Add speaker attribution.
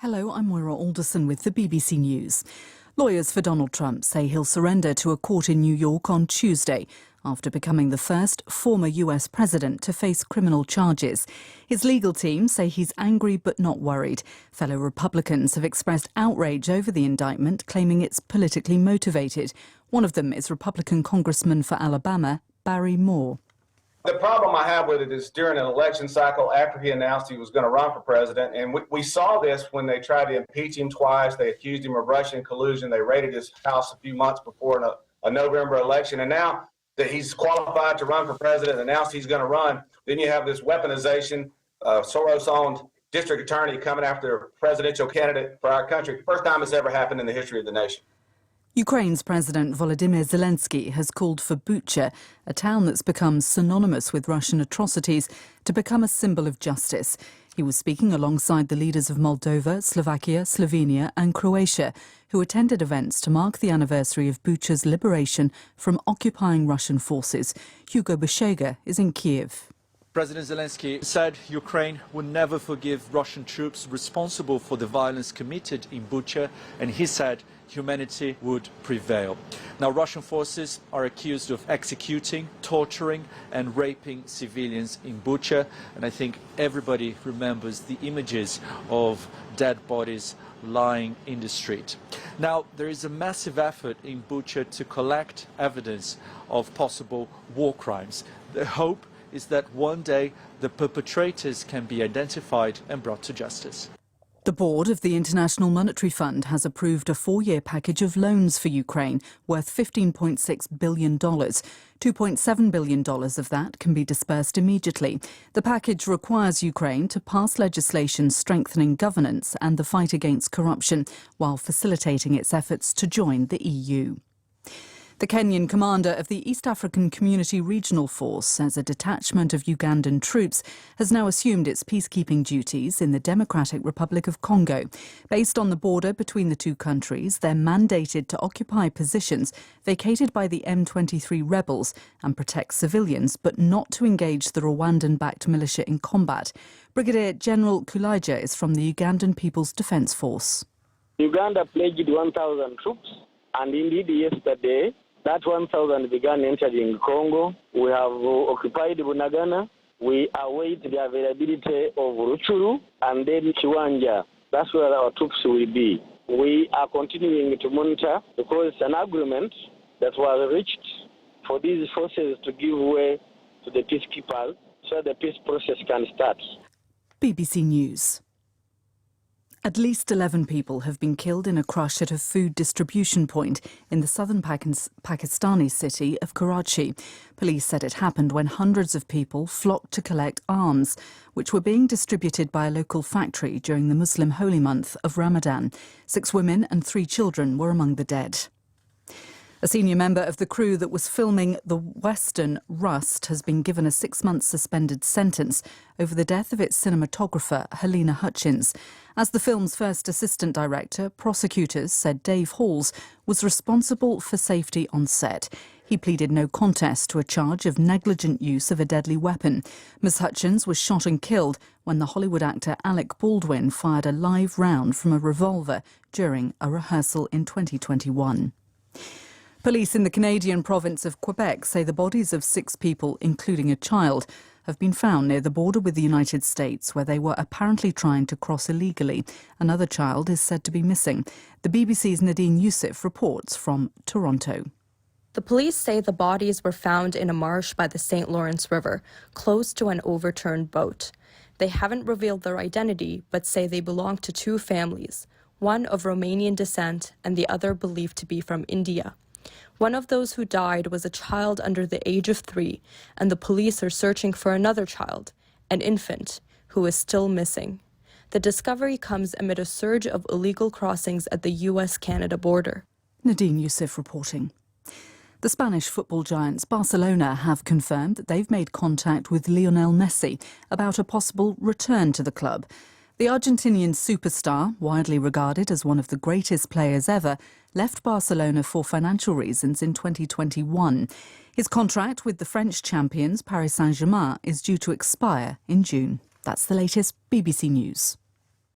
Speaker 1: Hello, I'm Moira Alderson with the BBC News. Lawyers for Donald Trump say he'll surrender to a court in New York on Tuesday after becoming the first former US president to face criminal charges. His legal team say he's angry but not worried. Fellow Republicans have expressed outrage over the indictment, claiming it's politically motivated. One of them is Republican Congressman for Alabama, Barry Moore.
Speaker 2: The problem I have with it is during an election cycle after he announced he was going to run for president, and we saw this when they tried to impeach him twice. They accused him of Russian collusion. They raided his house a few months before a November election, and now that he's qualified to run for president and announced he's going to run, then you have this weaponization, Soros-owned district attorney coming after a presidential candidate for our country. First time it's ever happened in the history of the nation.
Speaker 1: Ukraine's President Volodymyr Zelensky has called for Bucha, a town that's become synonymous with Russian atrocities, to become a symbol of justice. He was speaking alongside the leaders of Moldova, Slovakia, Slovenia and Croatia, who attended events to mark the anniversary of Bucha's liberation from occupying Russian forces. Hugo Bashega is in Kiev.
Speaker 3: President Zelensky said Ukraine would never forgive Russian troops responsible for the violence committed in Bucha, and he said humanity would prevail. Now, Russian forces are accused of executing, torturing and raping civilians in Bucha, and I think everybody remembers the images of dead bodies lying in the street. Now, there is a massive effort in Bucha to collect evidence of possible war crimes. The hope is that one day the perpetrators can be identified and brought to justice.
Speaker 1: The board of the International Monetary Fund has approved a 4-year package of loans for Ukraine worth $15.6 billion. $2.7 billion of that can be dispersed immediately. The package requires Ukraine to pass legislation strengthening governance and the fight against corruption, while facilitating its efforts to join the EU. The Kenyan commander of the East African Community Regional Force says a detachment of Ugandan troops has now assumed its peacekeeping duties in the Democratic Republic of Congo. Based on the border between the two countries, they're mandated to occupy positions vacated by the M23 rebels and protect civilians, but not to engage the Rwandan-backed militia in combat. Brigadier General Kulaija is from the Ugandan People's Defence Force.
Speaker 4: Uganda pledged 1,000 troops, and indeed yesterday that 1,000 began entering Congo. We have occupied Bunagana. We await the availability of Ruchuru and then Kiwanja. That's where our troops will be. We are continuing to monitor because it's an agreement that was reached for these forces to give way to the peacekeepers so the peace process can start.
Speaker 1: BBC News. At least 11 people have been killed in a crush at a food distribution point in the southern Pakistani city of Karachi. Police said it happened when hundreds of people flocked to collect alms, which were being distributed by a local factory during the Muslim holy month of Ramadan. 6 women and 3 children were among the dead. A senior member of the crew that was filming the western Rust has been given a 6-month suspended sentence over the death of its cinematographer, Helena Hutchins. As the film's first assistant director, prosecutors said Dave Halls was responsible for safety on set. He pleaded no contest to a charge of negligent use of a deadly weapon. Ms. Hutchins was shot and killed when the Hollywood actor Alec Baldwin fired a live round from a revolver during a rehearsal in 2021. Police in the Canadian province of Quebec say the bodies of 6 people, including a child, have been found near the border with the United States, where they were apparently trying to cross illegally. Another child is said to be missing. The BBC's Nadine Youssef reports from Toronto.
Speaker 5: The police say the bodies were found in a marsh by the St. Lawrence River, close to an overturned boat. They haven't revealed their identity, but say they belong to 2 families, one of Romanian descent and the other believed to be from India. One of those who died was a child under the age of 3, and the police are searching for another child, an infant, who is still missing. The discovery comes amid a surge of illegal crossings at the US-Canada border.
Speaker 1: Nadine Youssef reporting. The Spanish football giants Barcelona have confirmed that they've made contact with Lionel Messi about a possible return to the club. The Argentinian superstar, widely regarded as one of the greatest players ever, left Barcelona for financial reasons in 2021. His contract with the French champions Paris Saint-Germain is due to expire in June. That's the latest BBC News.